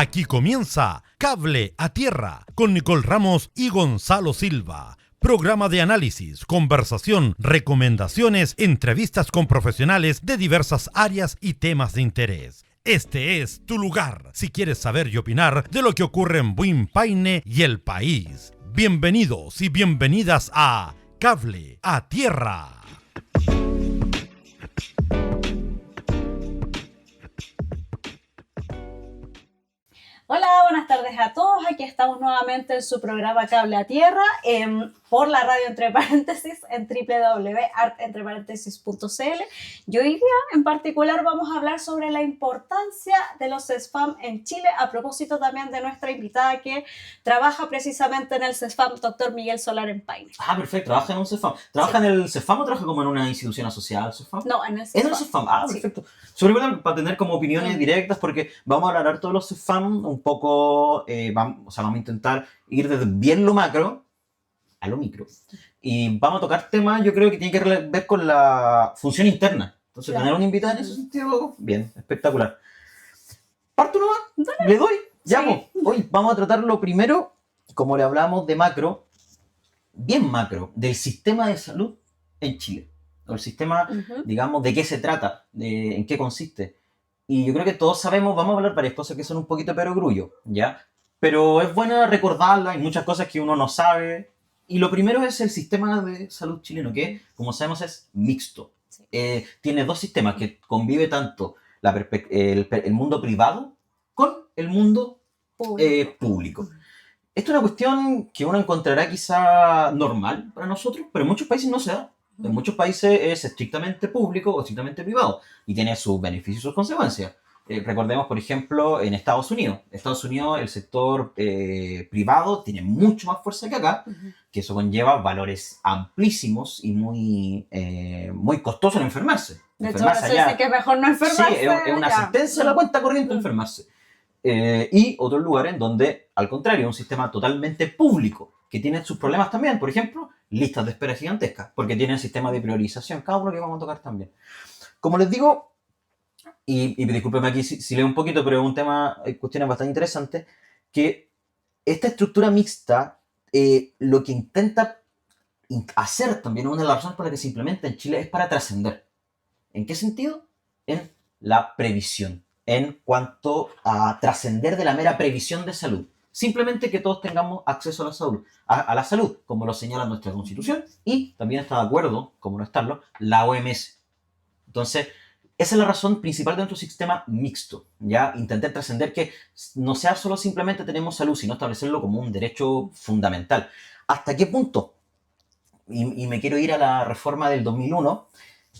Aquí comienza Cable a Tierra con Nicole Ramos y Gonzalo Silva. Programa de análisis, conversación, recomendaciones, entrevistas con profesionales de diversas áreas y temas de interés. Este es tu lugar si quieres saber y opinar de lo que ocurre en Buin Paine y el país. Bienvenidos y bienvenidas a Cable a Tierra. Hola, buenas tardes a todos. Aquí estamos nuevamente en su programa Cable a Tierra por la radio Entre Paréntesis en www.artentreparéntesis.cl. Y hoy día en particular vamos a hablar sobre la importancia de los CESFAM en Chile, a propósito también de nuestra invitada que trabaja precisamente en el CESFAM, doctor Miguel Solar en Paine. Ah, perfecto. ¿Trabaja en un CESFAM? ¿Trabaja en el CESFAM o trabaja como en una institución asociada al CESFAM? No, en el CESFAM. ¿En el CESFAM? Ah, perfecto. Sobre todo para tener como opiniones directas, porque vamos a hablar todos los CESFAM un poco, vamos a intentar ir desde bien lo macro a lo micro. Y vamos a tocar temas, yo creo que tiene que ver con la función interna. Entonces, claro, tener una invitada en ese sentido, bien, espectacular. ¿Parto nomás? Dale. ¿Le doy? Ya, sí. Pues, hoy vamos a tratar lo primero, como le hablamos de macro, bien macro, del sistema de salud en Chile. O el sistema, digamos, de qué se trata, en qué consiste. Y yo creo que todos sabemos, vamos a hablar varias cosas que son un poquito perogrullo, ¿ya? Pero es bueno recordarlas, hay muchas cosas que uno no sabe. Y lo primero es el sistema de salud chileno, que, como sabemos, es mixto. Sí. Tiene dos sistemas que convive tanto el mundo privado con el mundo público. Esto es una cuestión que uno encontrará quizá normal para nosotros, pero en muchos países no se da. En muchos países es estrictamente público o estrictamente privado y tiene sus beneficios y sus consecuencias. Recordemos, por ejemplo, en Estados Unidos. En Estados Unidos el sector privado tiene mucho más fuerza que acá, que eso conlleva valores amplísimos y muy costosos en enfermarse. De hecho, ahora se dice que es mejor no enfermarse. Sí, es una asistencia a la cuenta corriente enfermarse. Y otros lugares donde, al contrario, un sistema totalmente público, que tiene sus problemas también. Por ejemplo, listas de espera gigantescas, porque tienen sistema de priorización, cada uno que vamos a tocar también. Como les digo, y discúlpeme aquí si leo un poquito, pero es un tema, hay cuestiones bastante interesantes, que esta estructura mixta, lo que intenta hacer también, una de las razones por las que se implementa en Chile, es para trascender. ¿En qué sentido? En la previsión, en cuanto a trascender de la mera previsión de salud. Simplemente que todos tengamos acceso a la salud, como lo señala nuestra Constitución, y también está de acuerdo, como no estarlo, la OMS. Entonces, esa es la razón principal de nuestro sistema mixto, ¿ya? Intentar trascender que no sea solo simplemente tenemos salud, sino establecerlo como un derecho fundamental. ¿Hasta qué punto? Y me quiero ir a la reforma del 2001,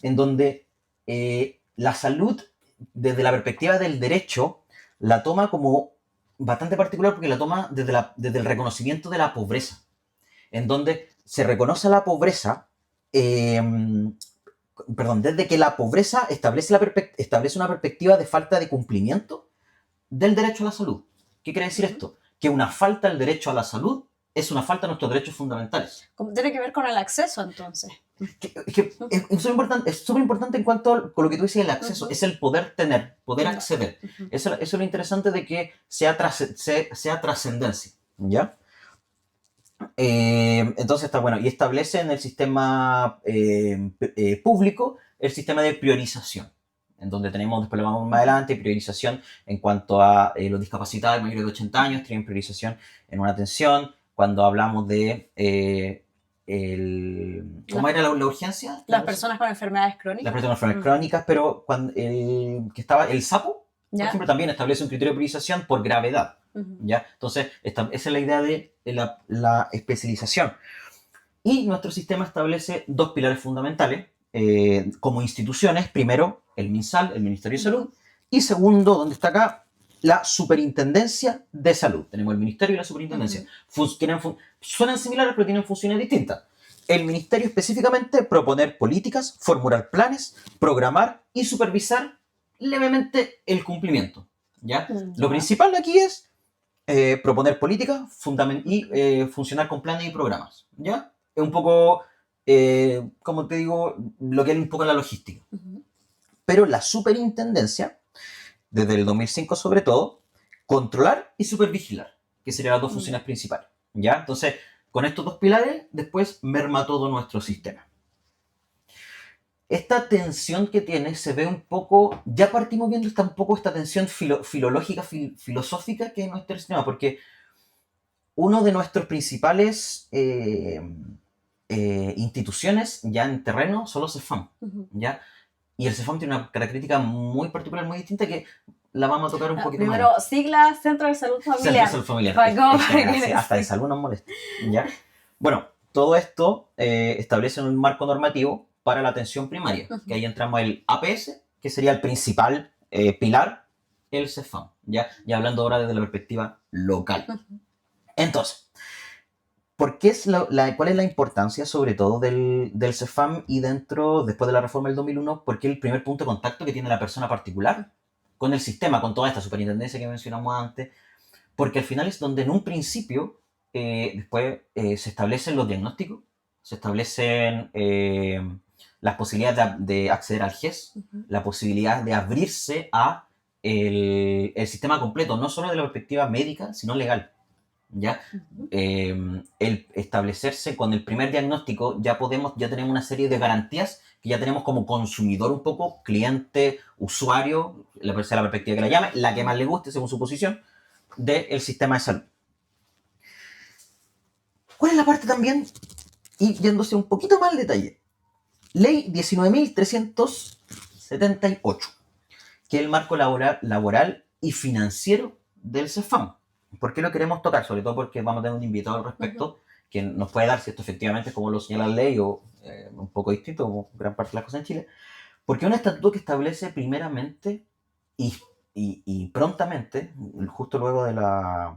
en donde la salud, desde la perspectiva del derecho, la toma como bastante particular porque la toma desde el reconocimiento de la pobreza, en donde se reconoce la pobreza, desde que la pobreza establece una perspectiva de falta de cumplimiento del derecho a la salud. ¿Qué quiere decir esto? Que una falta al derecho a la salud es una falta a nuestros derechos fundamentales. ¿Cómo tiene que ver con el acceso, entonces? Es súper importante en cuanto con lo que tú decías, el acceso, es el poder tener, poder acceder. Eso es lo interesante de que sea trascendencia, ¿ya? Entonces está bueno, y establece en el sistema público el sistema de priorización, en donde tenemos, después lo vamos más adelante, priorización en cuanto a los discapacitados mayores de 80 años, tienen priorización en una atención. Cuando hablamos de ¿cómo era la urgencia? Las personas con enfermedades crónicas. Las personas con enfermedades crónicas, pero cuando que estaba el SAPO, por ejemplo, también establece un criterio de priorización por gravedad. ¿Ya? Entonces, esa es la idea de la especialización. Y nuestro sistema establece dos pilares fundamentales como instituciones. Primero, el MinSal, el Ministerio de Salud. Y segundo, donde está acá, la Superintendencia de Salud. Tenemos el Ministerio y la Superintendencia. Suenan similares, pero tienen funciones distintas. El Ministerio específicamente proponer políticas, formular planes, programar y supervisar levemente el cumplimiento, ¿ya? Lo principal aquí es proponer políticas y funcionar con planes y programas, ¿ya? Es un poco, como te digo, lo que es un poco la logística. Pero la superintendencia, desde el 2005 sobre todo, controlar y supervigilar, que serían las dos funciones principales, ¿ya? Entonces, con estos dos pilares, después merma todo nuestro sistema. Esta tensión que tiene se ve un poco, ya partimos viendo esta tensión filológica, filosófica que es nuestro sistema, porque uno de nuestros principales instituciones ya en terreno son los CEFAM, ¿ya? Y el CEFAM tiene una característica muy particular, muy distinta, que la vamos a tocar un poquito más. Primero, sigla Centro de Salud Familiar. Centro de Salud Familiar. Para Hasta de salud nos molesta, ¿ya? Bueno, todo esto establece un marco normativo para la atención primaria, que ahí entramos el APS, que sería el principal pilar, el CEFAM, ¿ya? Y hablando ahora desde la perspectiva local. Entonces, ¿cuál es la importancia, sobre todo, del CEFAM y después de la reforma del 2001? Porque es el primer punto de contacto que tiene la persona particular con el sistema, con toda esta superintendencia que mencionamos antes, porque al final es donde en un principio después se establecen los diagnósticos, se establecen las posibilidades de acceder al GES, la posibilidad de abrirse a el sistema completo, no solo de la perspectiva médica, sino legal. ¿Ya? El establecerse con el primer diagnóstico ya tenemos una serie de garantías que ya tenemos como consumidor un poco, cliente, usuario, la perspectiva que la llame, la que más le guste según su posición, del sistema de salud. ¿Cuál es la parte también? Y yéndose un poquito más al detalle. Ley 19.378, que es el marco laboral y financiero del CEFAM. ¿Por qué lo queremos tocar? Sobre todo porque vamos a tener un invitado al respecto que nos puede dar si esto efectivamente es como lo señala la ley o un poco distinto, como gran parte de las cosas en Chile. Porque es un estatuto que establece primeramente y prontamente, justo luego de la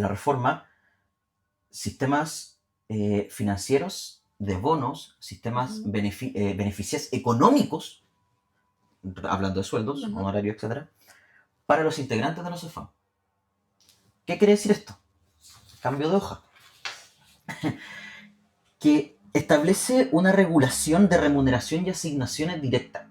reforma, sistemas financieros de bonos, sistemas beneficios económicos, hablando de sueldos, honorarios, etc., para los integrantes de los CEFAM. ¿Qué quiere decir esto? Cambio de hoja. Que establece una regulación de remuneración y asignaciones directas.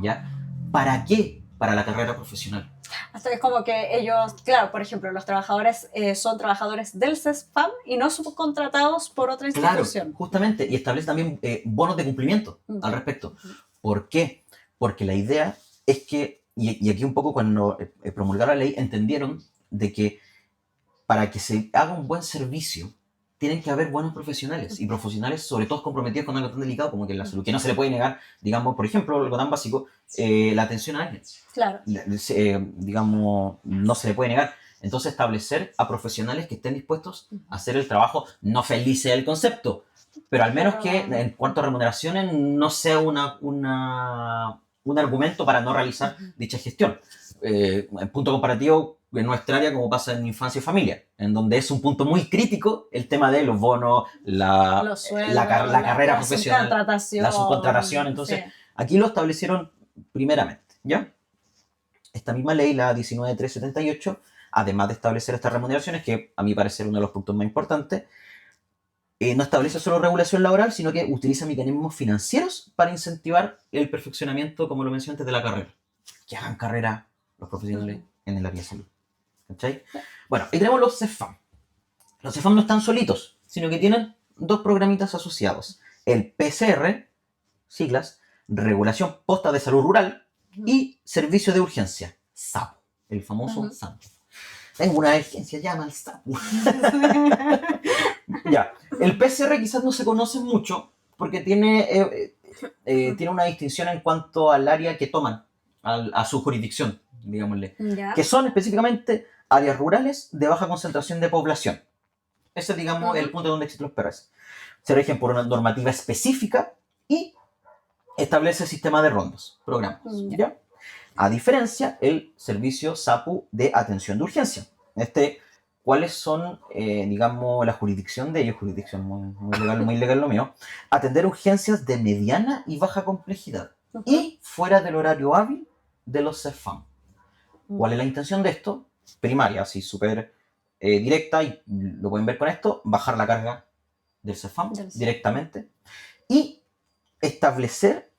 ¿Ya? ¿Para qué? Para la carrera profesional. Hasta es como que ellos, claro, por ejemplo, los trabajadores son trabajadores del CEFAM y no subcontratados por otra institución. Claro, justamente. Y establece también bonos de cumplimiento al respecto. ¿Por qué? Porque la idea es que, y aquí un poco cuando promulgaron la ley, entendieron de que para que se haga un buen servicio, tienen que haber buenos profesionales, y profesionales sobre todo comprometidos con algo tan delicado como que la salud, que no se le puede negar, digamos, por ejemplo, algo tan básico, la atención a alguien. Claro. Digamos, no se le puede negar. Entonces, establecer a profesionales que estén dispuestos a hacer el trabajo, no feliz sea el concepto, pero al menos que en cuanto a remuneraciones no sea un argumento para no realizar dicha gestión. En punto comparativo, en nuestra área, como pasa en infancia y familia, en donde es un punto muy crítico el tema de los bonos, los sueldos, la carrera profesional, la subcontratación. Entonces, aquí lo establecieron primeramente, ¿ya? Esta misma ley, la 19.378, además de establecer estas remuneraciones, que a mi parecer uno de los puntos más importantes, no establece solo regulación laboral, sino que utiliza mecanismos financieros para incentivar el perfeccionamiento, como lo mencioné antes, de la carrera. Que hagan carrera los profesionales en el área de salud. ¿Cachai? Bueno, y tenemos los CEFAM. Los CEFAM no están solitos, sino que tienen dos programitas asociados. El PCR, siglas, Regulación Posta de Salud Rural, y Servicio de Urgencia, SAPU, el famoso SAPU. Tengo una emergencia, llama al SAPU. Ya, el PCR quizás no se conoce mucho, porque tiene una distinción en cuanto al área que toman, a su jurisdicción, digámosle. ¿Ya? Que son específicamente áreas rurales de baja concentración de población. Ese es, digamos, el punto donde existen los PRS. Se rigen por una normativa específica y establece sistema de rondas, programas. ¿Ya? A diferencia, el servicio SAPU de atención de urgencia. ¿Cuáles son, digamos, la jurisdicción de ellos? Jurisdicción muy legal lo mío. Atender urgencias de mediana y baja complejidad y fuera del horario hábil de los CEFAM. ¿Cuál es la intención de esto? Primaria, así súper directa, y lo pueden ver con esto: bajar la carga del CEFAM directamente y establecer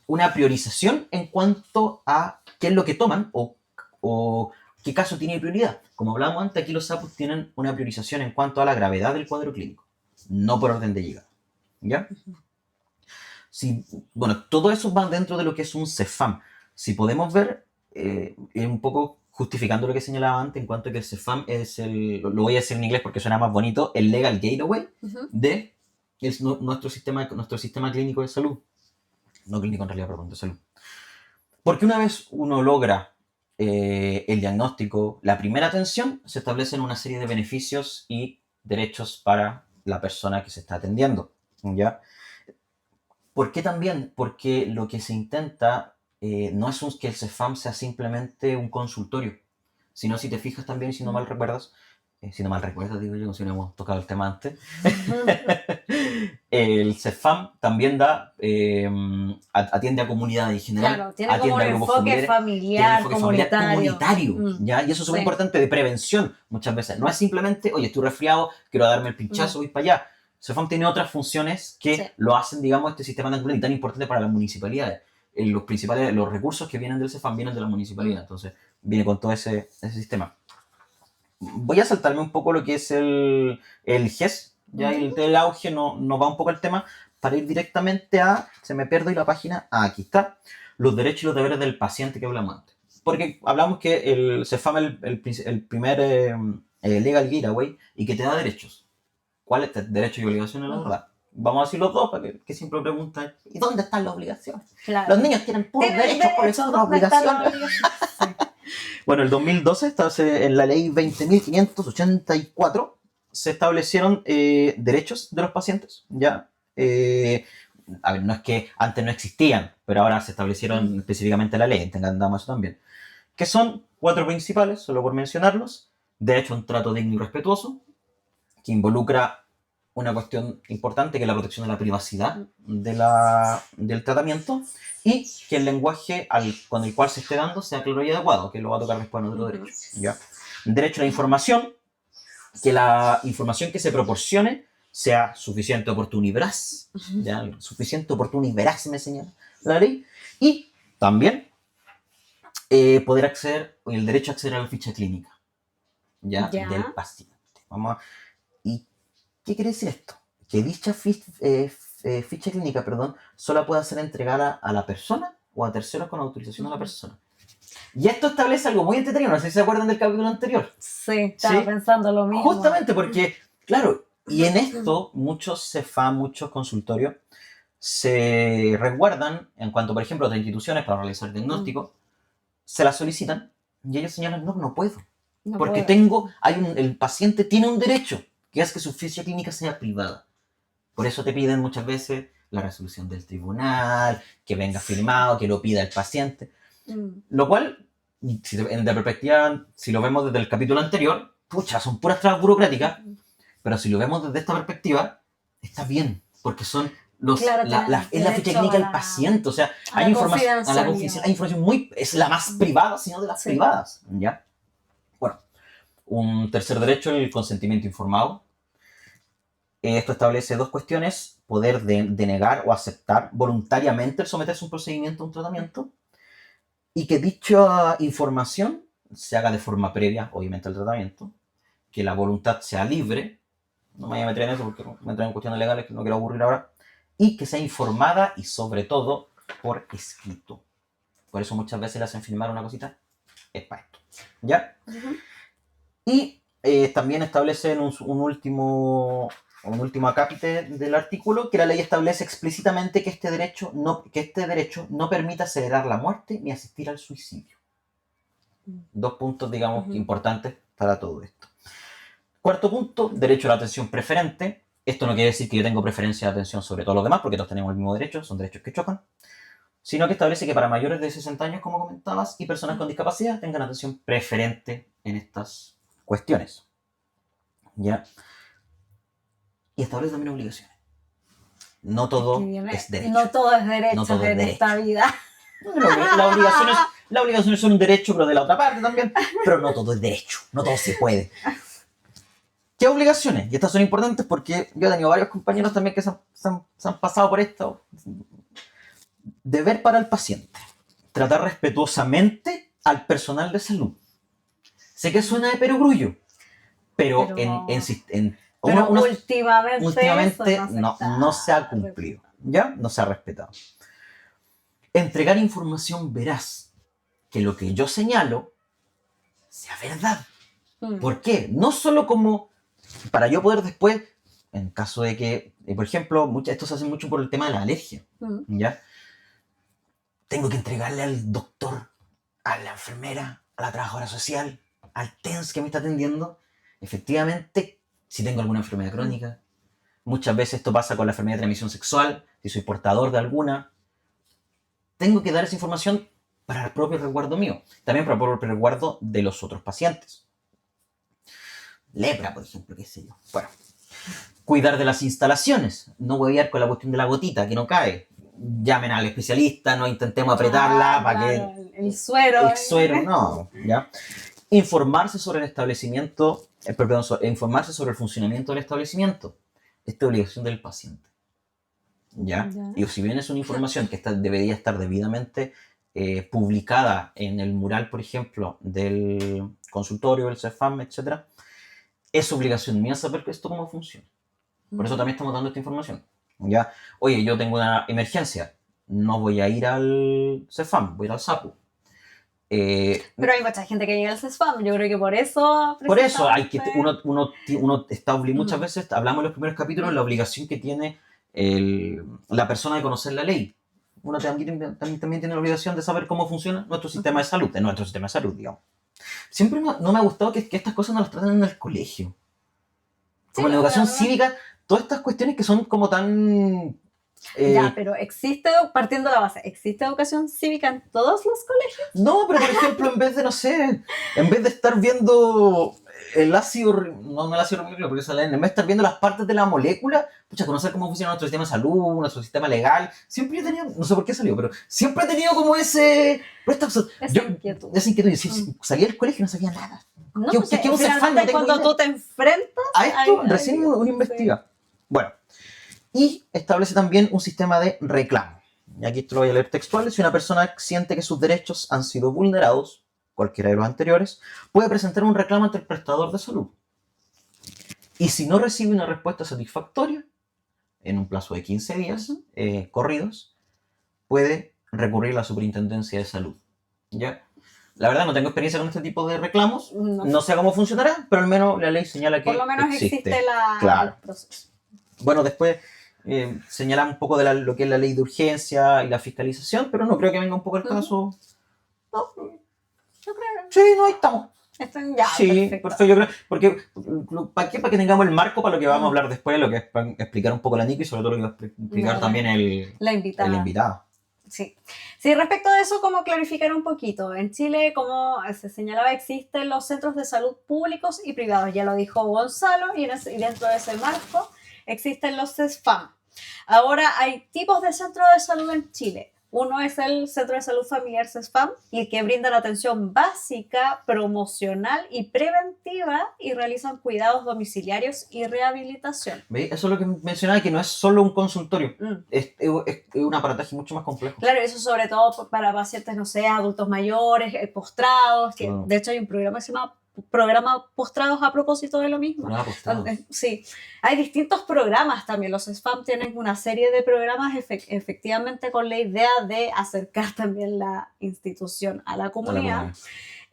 una priorización en cuanto a qué es lo que toman o ¿Qué caso tiene prioridad? Como hablábamos antes, aquí los SAPUS tienen una priorización en cuanto a la gravedad del cuadro clínico, no por orden de llegada. ¿Ya? Si, bueno, todo eso va dentro de lo que es un CEFAM. Si podemos ver, un poco justificando lo que señalaba antes, en cuanto a que el CEFAM es lo voy a decir en inglés porque suena más bonito, el legal gateway de nuestro sistema clínico de salud. No clínico en realidad, perdón, de salud. Porque una vez uno logra el diagnóstico, la primera atención, se establecen una serie de beneficios y derechos para la persona que se está atendiendo. ¿Ya? ¿Por qué también? Porque lo que se intenta no es que el CEFAM sea simplemente un consultorio, sino si te fijas también, si no mal recuerdas, digo yo, si no hemos tocado el tema antes, el CEFAM también atiende a comunidades en general, Claro, tiene como atiende un a grupos enfoque familiares, familiar, comunitario. ¿ya? Y eso es súper Sí. importante de prevención muchas veces. No es simplemente, oye, estoy resfriado, quiero darme el pinchazo, voy para allá. CEFAM tiene otras funciones que lo hacen, digamos, este sistema tan importante para las municipalidades. Los recursos que vienen del CEFAM vienen de la municipalidad, entonces viene con todo ese sistema. Voy a saltarme un poco lo que es el GES, ya el auge no va un poco al tema, para ir directamente se me pierde la página, aquí está, los derechos y los deberes del paciente que hablamos antes. Porque hablamos que el CEFAM es el primer legal gateway y que te da derechos. ¿Cuáles derechos y obligaciones, la verdad? Vamos a decir los dos, para que siempre preguntan, ¿y dónde están las obligaciones? Claro. Los niños tienen puros derechos, por eso las obligaciones. Bueno, el 2012, en la ley 20.584, se establecieron derechos de los pacientes, ¿ya? A ver, no es que antes no existían, pero ahora se establecieron específicamente en la ley, entendamos eso también. Que son 4 principales, solo por mencionarlos. Derecho a un trato digno y respetuoso, que involucra una cuestión importante, que es la protección de la privacidad del tratamiento, y que el lenguaje con el cual se esté dando sea claro y adecuado, que lo va a tocar después en otro derecho. ¿Ya? Derecho a la información, que la información que se proporcione sea suficiente, oportuna y veraz. ¿Ya? Suficiente, oportuna y veraz, me señala la ley. Y también poder acceder, el derecho a acceder a la ficha clínica, ¿ya? Del paciente. ¿Y qué quiere decir esto? Que dicha ficha clínica, solo puede ser entregada a la persona o a terceros con autorización de la persona. Y esto establece algo muy entretenido, no sé si se acuerdan del capítulo anterior. Sí, estaba pensando lo mismo. Justamente porque, claro, y en esto muchos CEFAM, muchos consultorios se resguardan en cuanto, por ejemplo, a otras instituciones para realizar diagnóstico, se las solicitan y ellos señalan, no puedo. Porque el paciente tiene un derecho, que es que su ficha clínica sea privada. Por eso te piden muchas veces la resolución del tribunal, que venga firmado, que lo pida el paciente. Lo cual, de perspectiva, si lo vemos desde el capítulo anterior, son puras trabas burocráticas, pero si lo vemos desde esta perspectiva, está bien, porque son es la ficha clínica del paciente, o sea, hay información, hay información es la más privada, sino de las privadas, ¿ya? Bueno, un tercer derecho, el consentimiento informado. Esto establece 2 cuestiones: poder denegar o aceptar voluntariamente el someterse a un procedimiento, a un tratamiento, y que dicha información se haga de forma previa, obviamente, al tratamiento, que la voluntad sea libre, no me voy a meter en eso porque me entran en cuestiones legales que no quiero aburrir ahora, y que sea informada y sobre todo por escrito. Por eso muchas veces le hacen firmar una cosita, es para esto, ¿ya? Y también establecen un último acápite del artículo, que la ley establece explícitamente que este derecho no permite acelerar la muerte ni asistir al suicidio. 2 puntos, digamos, importantes para todo esto. Cuarto punto, derecho a la atención preferente. Esto no quiere decir que yo tengo preferencia de atención sobre todos los demás, porque todos tenemos el mismo derecho, son derechos que chocan, sino que establece que para mayores de 60 años, como comentabas, y personas con discapacidad tengan atención preferente en estas cuestiones. ¿Ya? Y establece también obligaciones. No todo es derecho. No todo es derecho en esta vida. Las obligaciones son un derecho, pero de la otra parte también. Pero no todo es derecho, no todo se puede. ¿Qué obligaciones? Y estas son importantes porque yo he tenido varios compañeros también que se han pasado por esto. Deber para el paciente: tratar respetuosamente al personal de salud. Sé que suena de perogrullo, pero Pero uno- últimamente eso no se ha cumplido, ¿ya? No se ha respetado. Entregar información veraz, que lo que yo señalo sea verdad. ¿Por qué? No solo como para yo poder después, en caso de que, por ejemplo, esto se hace mucho por el tema de la alergia, ¿ya? Tengo que entregarle al doctor, a la enfermera, a la trabajadora social, al TENS que me está atendiendo, efectivamente, si tengo alguna enfermedad crónica. Muchas veces esto pasa con la enfermedad de transmisión sexual, si soy portador de alguna. Tengo que dar esa información para el propio resguardo mío, también para el propio resguardo de los otros pacientes. Lepra, por ejemplo, qué sé yo. Bueno, cuidar de las instalaciones, no huevear con la cuestión de la gotita que no cae. Llamen al especialista, no intentemos apretarla para que... El suero. El suero, no, ¿ya? Informarse sobre el establecimiento, informarse sobre el funcionamiento del establecimiento. Esta es obligación del paciente, ¿ya? Y si bien es una información que debería estar debidamente publicada en el mural, por ejemplo, del consultorio, del CEFAM, etc., es obligación mía saber esto cómo funciona. Por eso también estamos dando esta información, ¿ya? Oye, yo tengo una emergencia, no voy a ir al CEFAM, voy a ir al SAPU. Pero hay mucha gente que llega al CESFAM, yo creo que por eso... Por eso uno está obligado, muchas veces, hablamos en los primeros capítulos, la obligación que tiene la persona de conocer la ley. Uno también tiene la obligación de saber cómo funciona nuestro sistema de salud, digamos. Siempre no me ha gustado que estas cosas no las traten en el colegio. Como en la educación cívica, todas estas cuestiones que son como tan... Ya, pero partiendo de la base, ¿existe educación cívica en todos los colegios? No, pero por ejemplo, en vez de estar viendo el ácido, no el ácido ribonucleico, porque eso en vez de estar viendo las partes de la molécula, pucha, conocer cómo funciona nuestro sistema de salud, nuestro sistema legal, siempre he tenido, no sé por qué salió, pero siempre he tenido como esa inquietud. Si salía del colegio y no sabía nada. No, ¿Qué un CEFAM? No tengo cuando idea. tú te enfrentas a esto, recién uno investiga. Bueno, y establece también un sistema de reclamo. Y aquí te lo voy a leer textual. Si una persona siente que sus derechos han sido vulnerados, cualquiera de los anteriores, puede presentar un reclamo ante el prestador de salud. Y si no recibe una respuesta satisfactoria, en un plazo de 15 días corridos, puede recurrir a la Superintendencia de Salud. ¿Ya? La verdad no tengo experiencia con este tipo de reclamos, no sé cómo funcionará, pero al menos la ley señala que por lo menos existe claro. el proceso. Bueno, después señala un poco de lo que es la ley de urgencia y la fiscalización, pero no creo que venga un poco el caso. No, yo creo. Sí, no, ahí estamos. Ya, sí, perfecto. Yo creo, porque ¿para qué? Para que tengamos el marco para lo que vamos a hablar después, lo que es para explicar un poco la Nico y sobre todo lo que va a explicar también la invitada. el invitado. Sí, respecto a eso, como clarificar un poquito, en Chile, como se señalaba, existen los centros de salud públicos y privados, ya lo dijo Gonzalo, y dentro de ese marco existen los CESFAM. Ahora hay tipos de centros de salud en Chile. Uno es el Centro de Salud Familiar CESFAM, y que brindan atención básica, promocional y preventiva y realizan cuidados domiciliarios y rehabilitación. ¿Veis? Eso es lo que mencionaba, que no es solo un consultorio, es un aparataje mucho más complejo. Claro, eso sobre todo para pacientes, no sé, adultos mayores, postrados. De hecho, hay un programa que se llama Programa Postrados a propósito de lo mismo. Sí, hay distintos programas también. Los SFAM tienen una serie de programas efectivamente con la idea de acercar también la institución a la comunidad.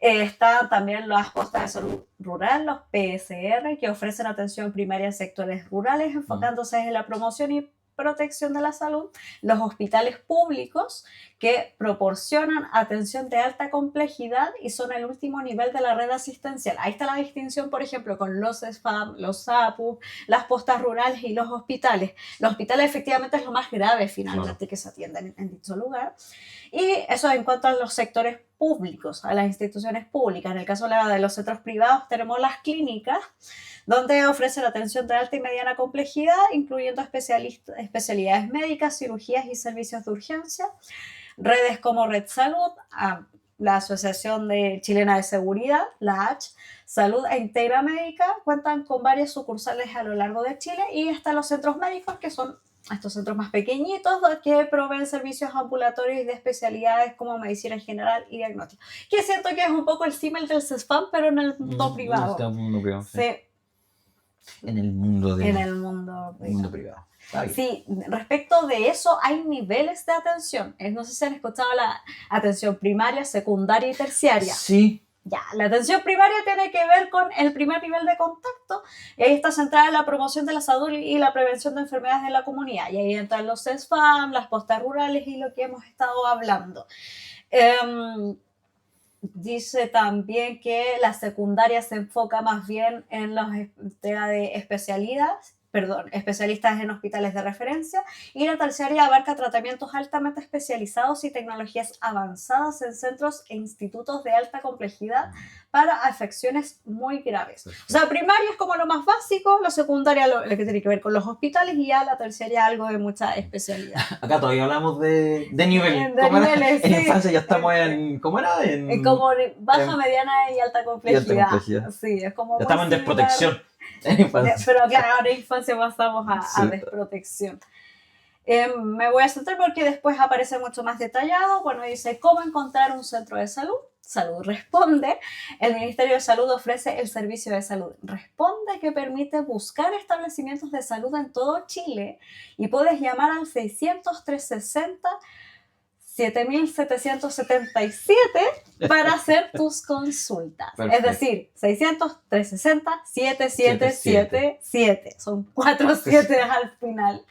Están también las postas de salud rural, los PSR, que ofrecen atención primaria en sectores rurales, enfocándose en la promoción y protección de la salud, los hospitales públicos que proporcionan atención de alta complejidad y son el último nivel de la red asistencial. Ahí está la distinción, por ejemplo, con los SFAM, los SAPU, las postas rurales y los hospitales. Los hospitales efectivamente es lo más grave finalmente que se atienden en dicho lugar. Y eso en cuanto a los sectores públicos, a las instituciones públicas. En el caso de los centros privados tenemos las clínicas, donde ofrecen atención de alta y mediana complejidad, incluyendo especialidades médicas, cirugías y servicios de urgencia. Redes como Red Salud, la Asociación Chilena de Seguridad, la ACH, Salud e Integra Médica, cuentan con varias sucursales a lo largo de Chile, y están los centros médicos, que son estos centros más pequeñitos que proveen servicios ambulatorios y de especialidades como medicina general y diagnóstico. Que siento que es un poco el símil del CESFAM, pero en el mundo privado. En el mundo privado, sí. Sí. En el mundo mundo privado. Sí, respecto de eso hay niveles de atención. No sé si han escuchado la atención primaria, secundaria y terciaria. Sí. Ya, la atención primaria tiene que ver con el primer nivel de contacto y ahí está centrada en la promoción de la salud y la prevención de enfermedades de la comunidad. Y ahí entran los CESFAM, las postas rurales y lo que hemos estado hablando. Dice también que la secundaria se enfoca más bien en los temas de especialistas en hospitales de referencia, y la terciaria abarca tratamientos altamente especializados y tecnologías avanzadas en centros e institutos de alta complejidad para afecciones muy graves. O sea, primaria es como lo más básico, la secundaria lo que tiene que ver con los hospitales, y ya la terciaria algo de mucha especialidad. Acá todavía hablamos de nivel. De niveles, en sí. infancia ya estamos en... ¿Cómo era? Como baja, mediana y alta complejidad. Sí, es como ya estamos en desprotección. Pero claro, ahora en infancia pasamos a desprotección. Me voy a centrar porque después aparece mucho más detallado. Bueno, dice cómo encontrar un centro de salud. Salud Responde. El Ministerio de Salud ofrece el servicio de salud Responde, que permite buscar establecimientos de salud en todo Chile, y puedes llamar al 600-360 7777 para hacer tus consultas. Perfecto. Es decir, 600-360-7777. Son 4 7 al final.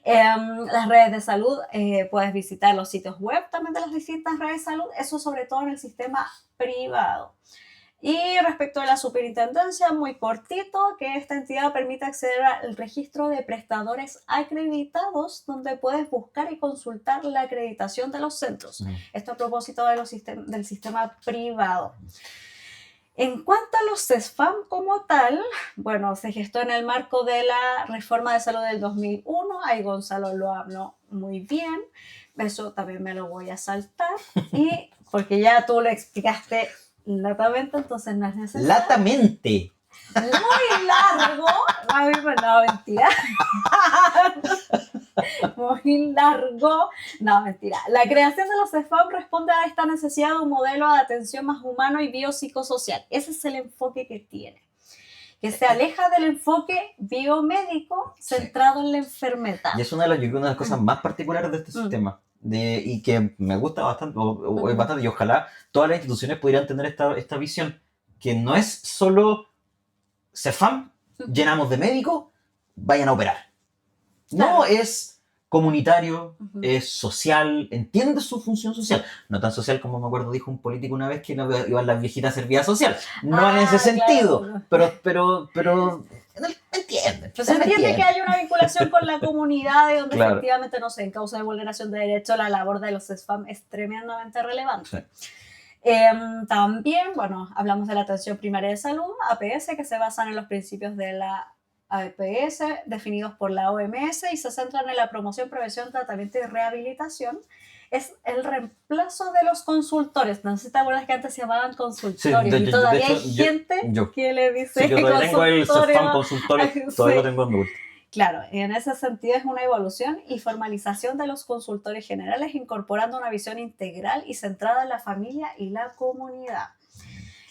Las redes de salud, puedes visitar los sitios web también de las distintas redes de salud, eso sobre todo en el sistema privado. Y respecto a la superintendencia, muy cortito, que esta entidad permite acceder al registro de prestadores acreditados, donde puedes buscar y consultar la acreditación de los centros. Esto a propósito de del sistema privado. En cuanto a los CESFAM como tal, bueno, se gestó en el marco de la reforma de salud del 2001, ahí Gonzalo lo habló muy bien, eso también me lo voy a saltar, y porque ya tú lo explicaste latamente, entonces no es necesario. ¡Latamente! Muy largo. A mí me no, mentira. Muy largo. No, mentira. La creación de los CESFAM responde a esta necesidad de un modelo de atención más humano y biopsicosocial. Ese es el enfoque que tiene, que se aleja del enfoque biomédico centrado en la enfermedad. Y es una de las cosas más particulares de este sistema. Y que me gusta bastante, y ojalá todas las instituciones pudieran tener esta visión, que no es solo CESFAM, llenamos de médicos, vayan a operar. Claro. No, es comunitario, es social, entiende su función social. No tan social como me acuerdo dijo un político una vez que iban las viejitas a hacer vida social. No en ese sentido, claro. pero entiende. Pero se entiende que hay una vinculación con la comunidad, de donde efectivamente, no sé, en causa de vulneración de derechos, la labor de los CESFAM es tremendamente relevante. Sí. También, bueno, hablamos de la atención primaria de salud, APS, que se basan en los principios de la APS definidos por la OMS y se centran en la promoción, prevención, tratamiento y rehabilitación. Es el reemplazo de los consultores. No sé si te acuerdas que antes se llamaban consultorios, y todavía hay gente que le dice yo todavía tengo el CESFAM consultorio, todavía lo tengo en Google. Claro, y en ese sentido es una evolución y formalización de los consultorios generales, incorporando una visión integral y centrada en la familia y la comunidad.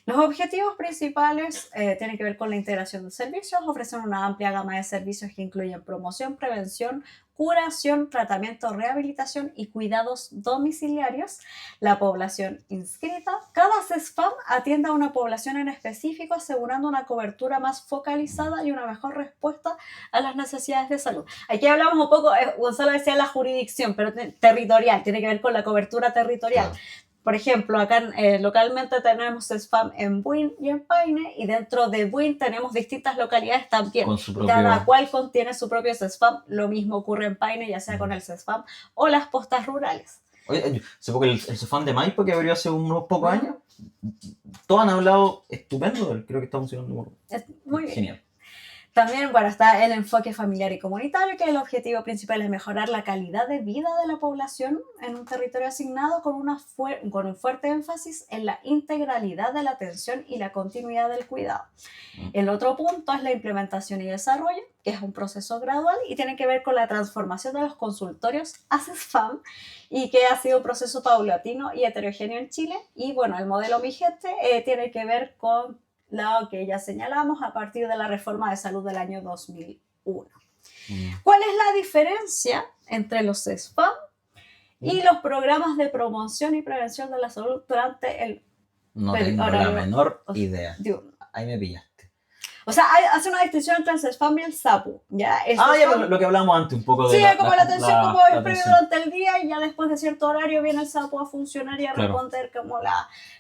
Los objetivos principales tienen que ver con la integración de servicios. Ofrecen una amplia gama de servicios que incluyen promoción, prevención, curación, tratamiento, rehabilitación y cuidados domiciliarios. La población inscrita. Cada CESFAM atiende a una población en específico, asegurando una cobertura más focalizada y una mejor respuesta a las necesidades de salud. Aquí hablamos un poco, Gonzalo decía la jurisdicción, pero territorial, tiene que ver con la cobertura territorial. Claro. Por ejemplo, acá localmente tenemos CESFAM en Buin y en Paine, y dentro de Buin tenemos distintas localidades también. Con su propio... Cada cual contiene su propio CESFAM. Lo mismo ocurre en Paine, ya sea con el CESFAM o las postas rurales. Oye, supongo que el CESFAM de Maipo, que abrió hace unos pocos años, todos han hablado estupendo, creo que está funcionando muy bien. Genial. También, bueno, está el enfoque familiar y comunitario, que el objetivo principal es mejorar la calidad de vida de la población en un territorio asignado con un fuerte énfasis en la integralidad de la atención y la continuidad del cuidado. El otro punto es la implementación y desarrollo, que es un proceso gradual y tiene que ver con la transformación de los consultorios a CESFAM y que ha sido un proceso paulatino y heterogéneo en Chile. Y bueno, el modelo vigente tiene que ver con lo que ya señalamos a partir de la reforma de salud del año 2001. ¿Cuál es la diferencia entre los CESFAM y los programas de promoción y prevención de la salud durante el No tengo la menor idea. diurno? Ahí me pillaste. O sea, hace una distinción entre el CESFAM y el SAPU, ¿ya? Ya lo que hablábamos antes, un poco de sí, como la atención como es previo atención. durante el día y ya después de cierto horario viene el SAPU a funcionar y a responder como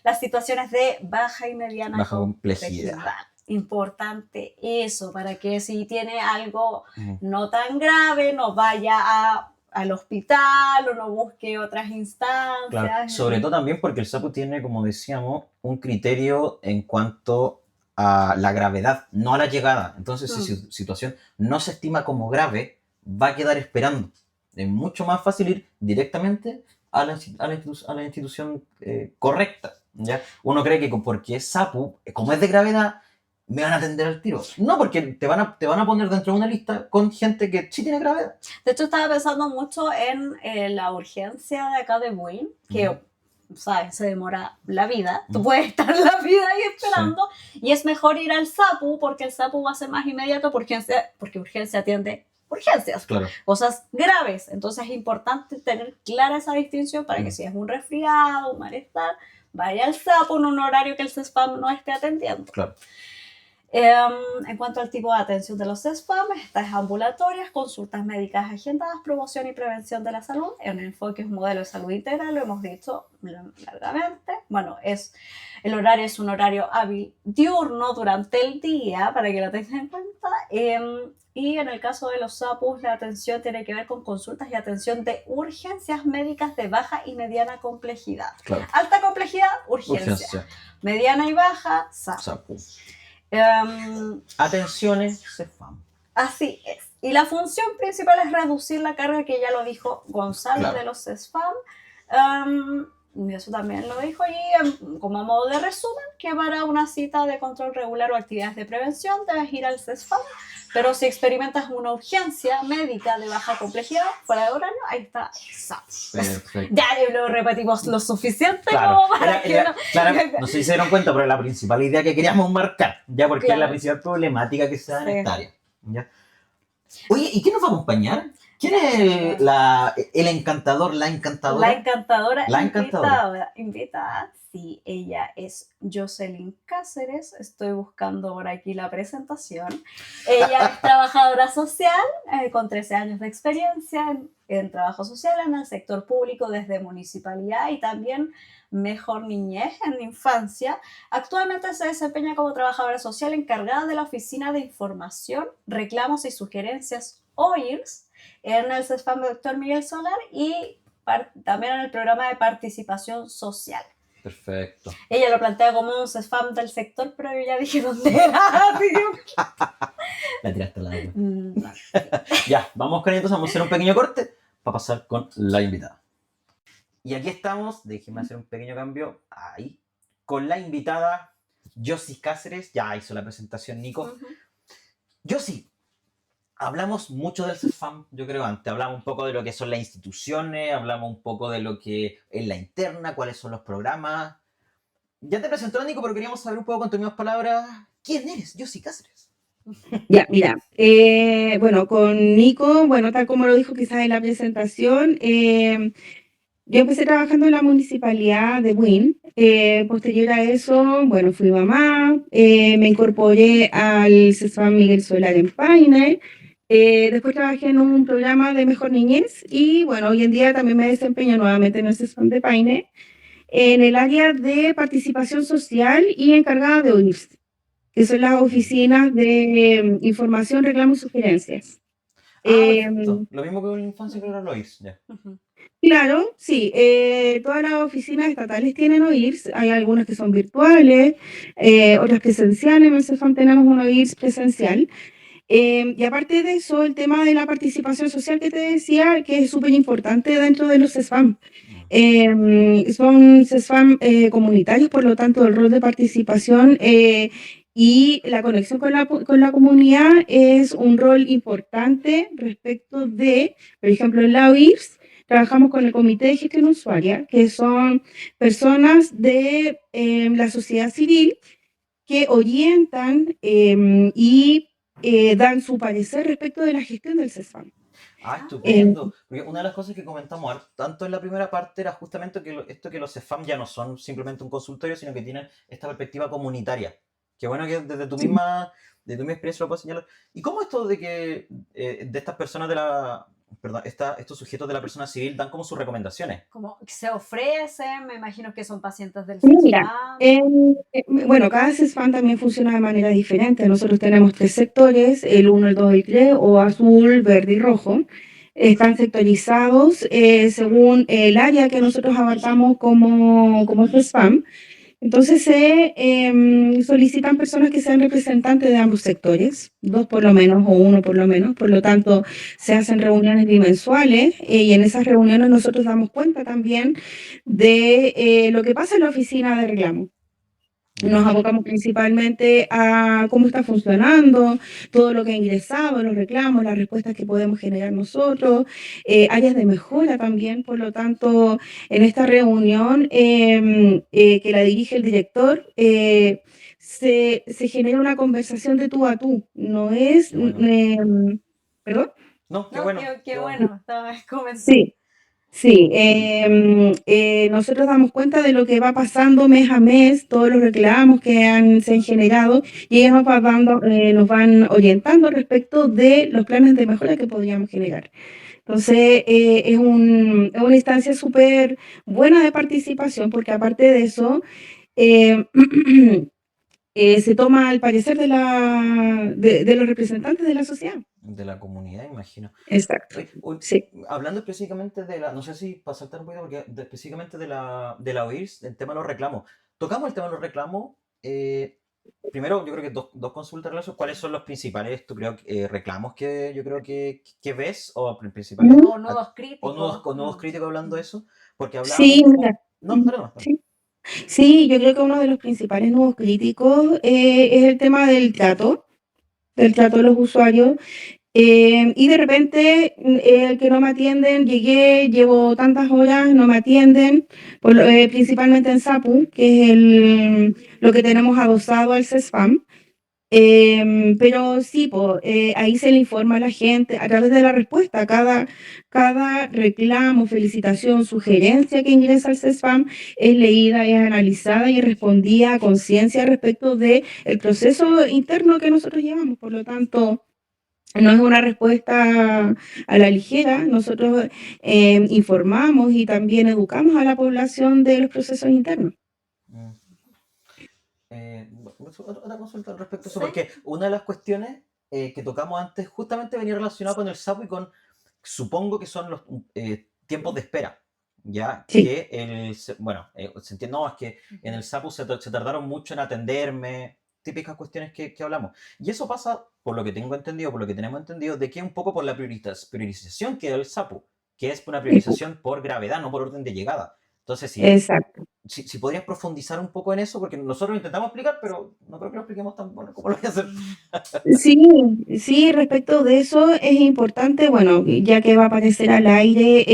las situaciones de baja y mediana complejidad. Importante eso, para que si tiene algo no tan grave, no vaya al hospital o no busque otras instancias. Claro. Sobre todo también porque el SAPU tiene, como decíamos, un criterio en cuanto a la gravedad, no a la llegada. Entonces, si su situación no se estima como grave, va a quedar esperando. Es mucho más fácil ir directamente a la institución correcta, ¿ya? Uno cree que porque es SAPU, como es de gravedad, me van a atender al tiro. No, porque te van a poner dentro de una lista con gente que sí tiene gravedad. De hecho, estaba pensando mucho en la urgencia de acá de Buin, que ¿sabes? Se demora la vida. Tú puedes estar la vida ahí esperando y es mejor ir al SAPU porque el SAPU va a ser más inmediato porque urgencia atiende urgencias, claro. Cosas graves. Entonces es importante tener clara esa distinción para que si es un resfriado, un malestar, vaya al SAPU en un horario que el CESFAM no esté atendiendo. Claro. En cuanto al tipo de atención de los CESFAM, estas ambulatorias, consultas médicas agendadas, promoción y prevención de la salud, en el enfoque es un modelo de salud integral, lo hemos dicho largamente. Bueno, el horario es un horario hábil diurno durante el día, para que lo tengan en cuenta. Y en el caso de los SAPUs, la atención tiene que ver con consultas y atención de urgencias médicas de baja y mediana complejidad. Claro. Alta complejidad, urgencia. Mediana y baja, SAPU. Atenciones CESFAM. Así es. Y la función principal es reducir la carga, que ya lo dijo Gonzalo, de los CESFAM. Y eso también lo dijo allí, como a modo de resumen, que para una cita de control regular o actividades de prevención debes ir al CESFAM, pero si experimentas una urgencia médica de baja complejidad fuera de horario, ahí está SAP. Perfecto. Ya lo repetimos lo suficiente, claro. como para no sé si se dieron cuenta, pero la principal idea que queríamos marcar, ya porque es la principal problemática que se da en esta área. ¿Ya? Oye, ¿y quién nos va a acompañar? ¿Quién es el encantador, la encantadora? La encantadora. Invitada, sí, ella es Jocelyn Cáceres. Estoy buscando por aquí la presentación. Ella es trabajadora social con 13 años de experiencia en trabajo social en el sector público desde municipalidad y también Mejor Niñez en Infancia. Actualmente se desempeña como trabajadora social encargada de la Oficina de Información, Reclamos y Sugerencias OIRS en el CESFAM de Dr. Miguel Solar y también en el programa de participación social. Perfecto. Ella lo plantea como un CESFAM del sector, pero yo ya dije dónde era. La tiraste al agua. Ya, vamos con entonces, vamos a hacer un pequeño corte para pasar con la invitada. Y aquí estamos, déjenme hacer un pequeño cambio, ahí, con la invitada Jocy Cáceres. Ya hizo la presentación Nico. Jocy, hablamos mucho del CESFAM, yo creo, antes. Hablamos un poco de lo que son las instituciones, hablamos un poco de lo que es la interna, cuáles son los programas. Ya te presentó Nico, pero queríamos saber un poco con tus mismas palabras, ¿quién eres, Jocy Cáceres? Ya, mira, bueno, con Nico, bueno, tal como lo dijo quizás en la presentación, yo empecé trabajando en la municipalidad de Buin. Posterior a eso, bueno, fui mamá, me incorporé al CESFAM Miguel Solar en Paine. Después trabajé en un programa de Mejor Niñez y, bueno, hoy en día también me desempeño nuevamente en el CESFAM de Paine, en el área de participación social y encargada de OIRS, que son las oficinas de información, reclamos y sugerencias. Lo mismo que en la infancia, creo que era el OIRS, ya. Claro, sí, todas las oficinas estatales tienen OIRS, hay algunas que son virtuales, otras presenciales. En el CESFAM tenemos un OIRS presencial. Y aparte de eso, el tema de la participación social que te decía, que es súper importante dentro de los CESFAM. Son CESFAM comunitarios, por lo tanto, el rol de participación y la conexión con la comunidad es un rol importante respecto de, por ejemplo, en la OIRS, trabajamos con el Comité de Gestión Usuaria, que son personas de la sociedad civil que orientan y dan su parecer respecto de la gestión del CESFAM. Ah, estupendo. Porque una de las cosas que comentamos tanto en la primera parte era justamente que esto que los CEFAM ya no son simplemente un consultorio, sino que tienen esta perspectiva comunitaria. Qué bueno que desde tu misma experiencia lo puedes señalar. ¿Y cómo esto de que de estas personas de la... Perdón, estos sujetos de la persona civil dan como sus recomendaciones? Como que se ofrecen, me imagino que son pacientes del Mira, CESFAM. bueno, cada CESFAM también funciona de manera diferente. Nosotros tenemos 3 sectores, el 1, el 2 y el 3, o azul, verde y rojo. Están sectorizados según el área que nosotros abarcamos como CESFAM. Entonces se solicitan personas que sean representantes de ambos sectores, 2 por lo menos o 1 por lo menos. Por lo tanto, se hacen reuniones bimensuales y en esas reuniones nosotros damos cuenta también de lo que pasa en la oficina de reclamo. Nos abocamos principalmente a cómo está funcionando, todo lo que ha ingresado, los reclamos, las respuestas que podemos generar nosotros, áreas de mejora también. Por lo tanto, en esta reunión que la dirige el director, se genera una conversación de tú a tú. No es... Qué bueno. ¿Perdón? No, qué No, bueno. qué bueno, estaba comentando. Sí. Sí, nosotros damos cuenta de lo que va pasando mes a mes, todos los reclamos que se han generado y ellos nos van orientando respecto de los planes de mejora que podríamos generar. Entonces, es una instancia súper buena de participación porque aparte de eso, se toma el parecer de los representantes de la sociedad. De la comunidad, imagino. Exacto. Sí. Hablando específicamente de la, no sé si para saltar un poquito, porque específicamente de la OIRS, del tema de los reclamos. Tocamos el tema de los reclamos. Primero, yo creo que dos consultas relacionadas. ¿Cuáles son los principales, tú creo, reclamos que yo creo que ves? O principales. O nudos críticos. O nudos críticos hablando de eso. Porque hablamos. Sí, mira. No, perdón. Sí, yo creo que uno de los principales nudos críticos es el tema del trato de los usuarios. Y de repente, el que no me atienden, llevo tantas horas, no me atienden, principalmente en SAPU, que es lo que tenemos adosado al CESFAM. Pero sí, ahí se le informa a la gente a través de la respuesta. Cada reclamo, felicitación, sugerencia que ingresa al CESFAM es leída, es analizada y respondida a conciencia respecto del proceso interno que nosotros llevamos. Por lo tanto, no es una respuesta a la ligera. Nosotros informamos y también educamos a la población de los procesos internos. Otra consulta al respecto a eso, porque una de las cuestiones que tocamos antes justamente venía relacionada con el SAPU y con, supongo que son los tiempos de espera, ¿ya? Sí. Que se entiende, no, es que en el SAPU se tardaron mucho en atenderme, típicas cuestiones que hablamos. Y eso pasa, por lo que tengo entendido, por lo que tenemos entendido, de que un poco por la priorización que da el SAPU, que es una priorización por gravedad, no por orden de llegada. Entonces, Exacto. Si podrías profundizar un poco en eso, porque nosotros lo intentamos explicar, pero no creo que lo expliquemos tan bueno como lo voy a hacer. Sí, respecto de eso es importante, bueno, ya que va a aparecer al aire,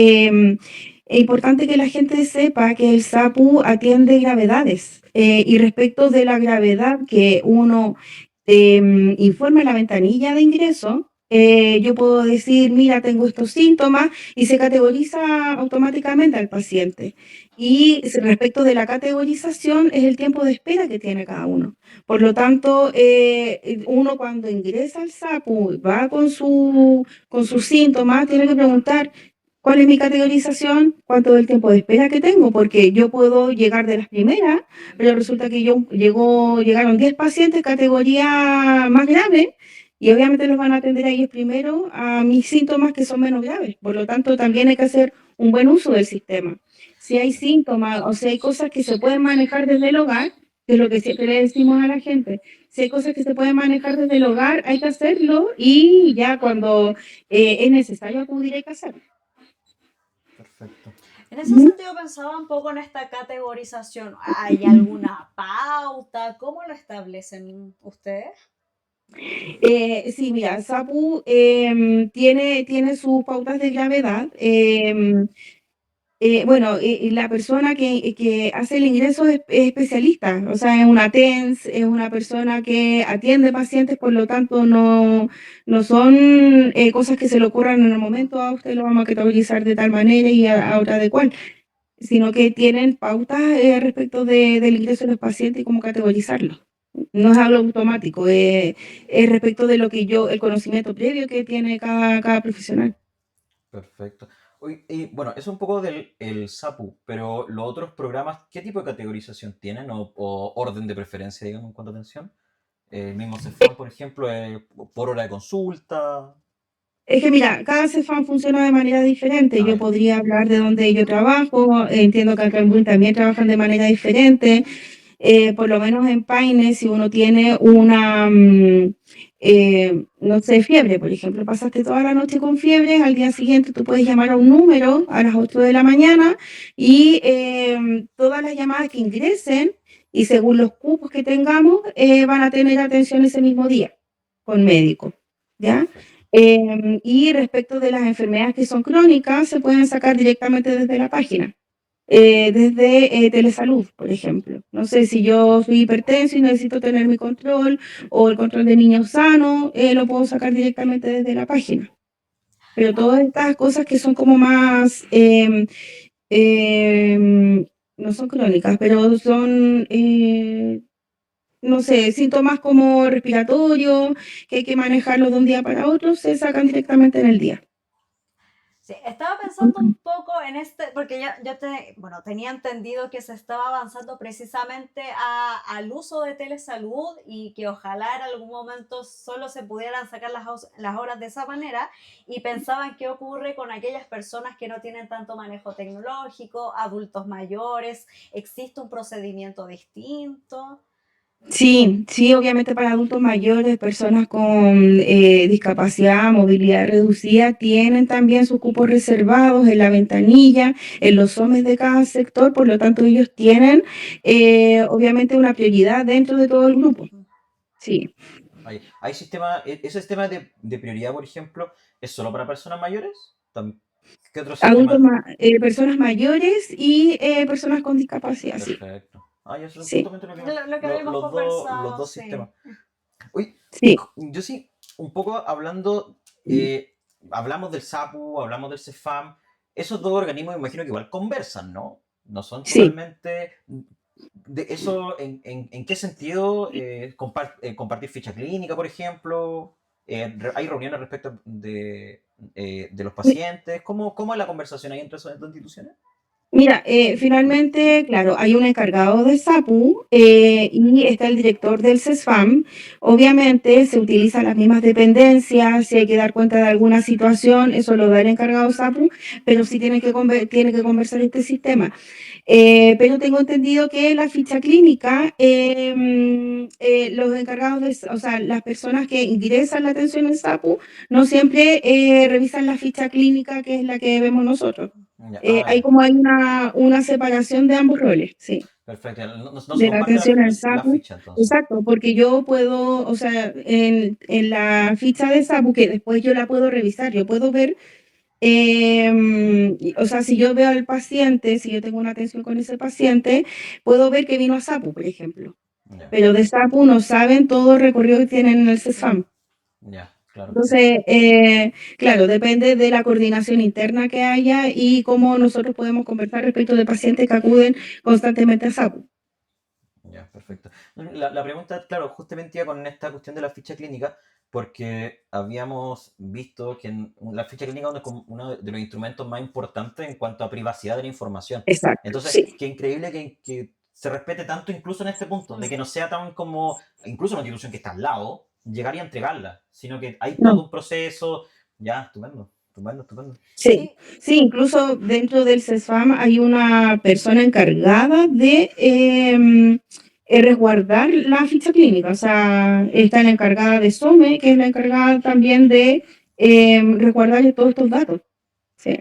es importante que la gente sepa que el SAPU atiende gravedades y respecto de la gravedad que uno informa en la ventanilla de ingreso, yo puedo decir, mira, tengo estos síntomas y se categoriza automáticamente al paciente. Y respecto de la categorización es el tiempo de espera que tiene cada uno. Por lo tanto, uno cuando ingresa al SAPU, va con sus síntomas, tiene que preguntar cuál es mi categorización, cuánto es el tiempo de espera que tengo, porque yo puedo llegar de las primeras, pero resulta que llegaron 10 pacientes categoría más grave, y obviamente los van a atender a ellos primero a mis síntomas que son menos graves. Por lo tanto, también hay que hacer un buen uso del sistema. Si hay síntomas o si hay cosas que se pueden manejar desde el hogar, que es lo que siempre le decimos a la gente. Si hay cosas que se pueden manejar desde el hogar, hay que hacerlo y ya cuando es necesario acudir, hay que hacerlo. Perfecto. En ese sentido pensaba un poco en esta categorización. ¿Hay alguna pauta? ¿Cómo lo establecen ustedes? Sí, mira, SAPU tiene sus pautas de gravedad. Bueno, la persona que hace el ingreso es especialista, o sea, es una TENS, es una persona que atiende pacientes, por lo tanto no son cosas que se le ocurran en el momento, a usted lo vamos a categorizar de tal manera y a otra de cual, sino que tienen pautas respecto del ingreso de los pacientes y cómo categorizarlo. No es algo automático, es respecto de lo que el conocimiento previo que tiene cada profesional. Perfecto. Y bueno, eso es un poco del el SAPU, pero los otros programas, ¿qué tipo de categorización tienen o orden de preferencia, digamos, en cuanto a atención? El mismo CEFAM, por ejemplo, por hora de consulta. Es que mira, cada CEFAM funciona de manera diferente. Yo Ya. podría hablar de donde yo trabajo, entiendo que acá en Buin también trabajan de manera diferente. Por lo menos en Paine, si uno tiene no sé, fiebre, por ejemplo, pasaste toda la noche con fiebre, al día siguiente tú puedes llamar a un número a las 8 de la mañana y todas las llamadas que ingresen y según los cupos que tengamos, van a tener atención ese mismo día con médico, ¿ya? Y respecto de las enfermedades que son crónicas, se pueden sacar directamente desde la página. Desde Telesalud, por ejemplo. No sé si yo soy hipertenso y necesito tener mi control o el control de niños sanos, lo puedo sacar directamente desde la página. Pero todas estas cosas que son como más, no son crónicas, pero son, no sé, síntomas como respiratorios, que hay que manejarlos de un día para otro, se sacan directamente en el día. Sí, estaba pensando un poco en porque bueno, tenía entendido que se estaba avanzando precisamente al uso de telesalud y que ojalá en algún momento solo se pudieran sacar las horas de esa manera, y pensaba en qué ocurre con aquellas personas que no tienen tanto manejo tecnológico, adultos mayores, ¿existe un procedimiento distinto? Sí, sí, obviamente para adultos mayores, personas con discapacidad, movilidad reducida, tienen también sus cupos reservados en la ventanilla, en los SOMES de cada sector, por lo tanto ellos tienen obviamente una prioridad dentro de todo el grupo. Sí. ¿Hay ese sistema de prioridad, por ejemplo, es solo para personas mayores? ¿Qué otro Adultos, sistema? personas mayores y personas con discapacidad, sí. Perfecto. Eso es Sí, justamente lo que Lo que habíamos los conversado, dos sí. sistemas. Uy, sí, yo sí, un poco hablando, hablamos del SAPU, hablamos del CEFAM, esos dos organismos me imagino que igual conversan, ¿no? No son sí. totalmente... De eso, ¿en qué sentido? Compartir ficha clínica, por ejemplo. ¿Hay reuniones respecto de los pacientes? ¿Cómo es la conversación ahí entre esas dos instituciones? Mira, finalmente, claro, hay un encargado de SAPU y está el director del CESFAM. Obviamente se utilizan las mismas dependencias, si hay que dar cuenta de alguna situación, eso lo da el encargado SAPU, pero sí tiene que conversar este sistema. Pero tengo entendido que la ficha clínica, los encargados, o sea, las personas que ingresan la atención en SAPU, no siempre revisan la ficha clínica, que es la que vemos nosotros. Hay como hay una separación de ambos roles, sí. Perfecto. No se De la comparte atención al la SAPU. ficha, entonces. Exacto, porque yo puedo, o sea, en la ficha de SAPU, que después yo la puedo revisar, yo puedo ver, o sea, si yo veo al paciente, si yo tengo una atención con ese paciente, puedo ver que vino a SAPU, por ejemplo. Ya, Pero de SAPU no saben todo el recorrido que tienen en el CESFAM. claro. Entonces, claro, depende de la coordinación interna que haya y cómo nosotros podemos conversar respecto de pacientes que acuden constantemente a SAPU. Ya, perfecto. La pregunta, claro, justamente iba con esta cuestión de la ficha clínica, porque habíamos visto que la ficha clínica es uno de los instrumentos más importantes en cuanto a privacidad de la información. Exacto, Entonces, sí. qué increíble que se respete tanto incluso en este punto, de que no sea tan como, incluso una institución que está al lado, llegar y entregarla, sino que hay todo No. un proceso. Ya, estupendo. Sí, sí, incluso dentro del CESFAM hay una persona encargada de resguardar la ficha clínica. O sea, está la encargada de SOME, que es la encargada también de resguardar todos estos datos. Sí.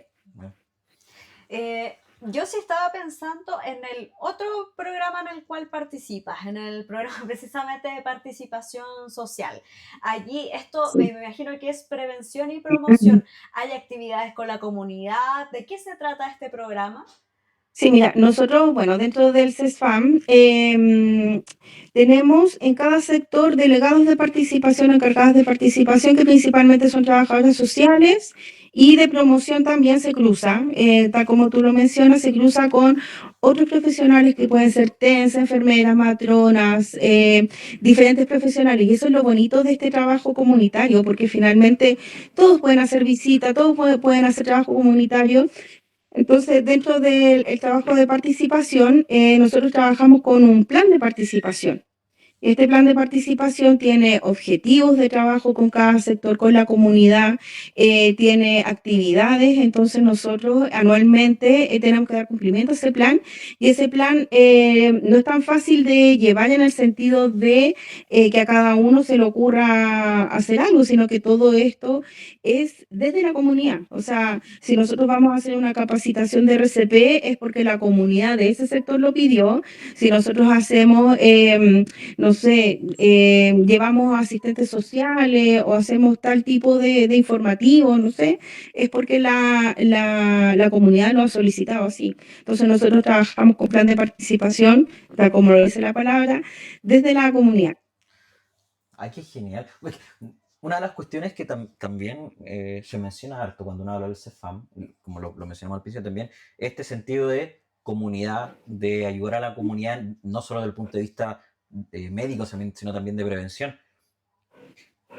Yo sí estaba pensando en el otro programa en el cual participas, en el programa precisamente de participación social. Allí esto me imagino que es prevención y promoción. ¿Hay actividades con la comunidad? ¿De qué se trata este programa? Sí, mira, nosotros, bueno, dentro del CESFAM tenemos en cada sector delegados de participación, encargadas de participación, que principalmente son trabajadoras sociales, y de promoción también se cruza, tal como tú lo mencionas, se cruza con otros profesionales que pueden ser TENS, enfermeras, matronas, diferentes profesionales. Y eso es lo bonito de este trabajo comunitario, porque finalmente todos pueden hacer visita, todos pueden hacer trabajo comunitario. Entonces, dentro del trabajo de participación, nosotros trabajamos con un plan de participación. Este plan de participación tiene objetivos de trabajo con cada sector, con la comunidad, tiene actividades, entonces nosotros anualmente tenemos que dar cumplimiento a ese plan, y ese plan no es tan fácil de llevar en el sentido de que a cada uno se le ocurra hacer algo, sino que todo esto es desde la comunidad. O sea, si nosotros vamos a hacer una capacitación de RCP es porque la comunidad de ese sector lo pidió. Si nosotros hacemos no sé, llevamos asistentes sociales o hacemos tal tipo de informativo, no sé, es porque la comunidad lo ha solicitado así. Entonces nosotros trabajamos con plan de participación, tal como lo dice la palabra, desde la comunidad. Ay, qué genial. Uy, una de las cuestiones que también se menciona harto cuando uno habla del CEFAM, como lo mencionamos al principio también, este sentido de comunidad, de ayudar a la comunidad, no solo desde el punto de vista médico, sino también de prevención.